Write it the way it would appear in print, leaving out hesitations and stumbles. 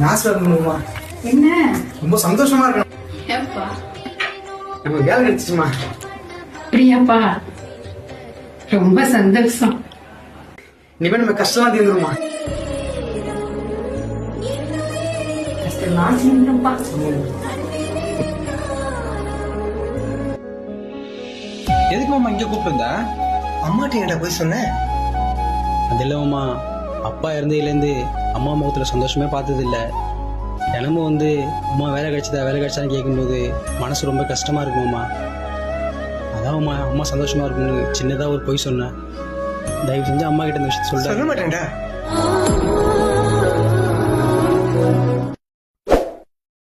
நான் சொல்லணுமா? என்ன? ரொம்ப சந்தோஷமா இருக்கணும். ஏப்பா நமக்கு வேலை கிடைச்சிச்சுமா. அப்படியாப்பா, ரொம்ப சந்தோஷம். இனிமே நம்ம கஷ்டம்லாம் தீர்ந்துருமா. கஷ்டம்லாம் தீர்ந்துரும்ப்பா. எதுக்கு மாமா இங்க கூப்பிட்டு அம்மாட்ட ஏன்டா போய் சொன்னேன்? அது இல்லை மாமா, அப்பா இறந்ததுலேருந்து அம்மா முகத்தில் சந்தோஷமே பார்த்தது இல்லை. தினமும் அம்மா வேலை கிடைச்சான்னு கேட்கும்போது மனசு ரொம்ப கஷ்டமாக இருக்கு மாமா. அதான் அம்மா சந்தோஷமாக இருக்குன்னு சின்னதாக ஒரு பொய் சொன்னேன். தயவு செஞ்சு அம்மா கிட்ட இந்த விஷயத்த சொல்ல சொல்ல மாட்டேன்டா.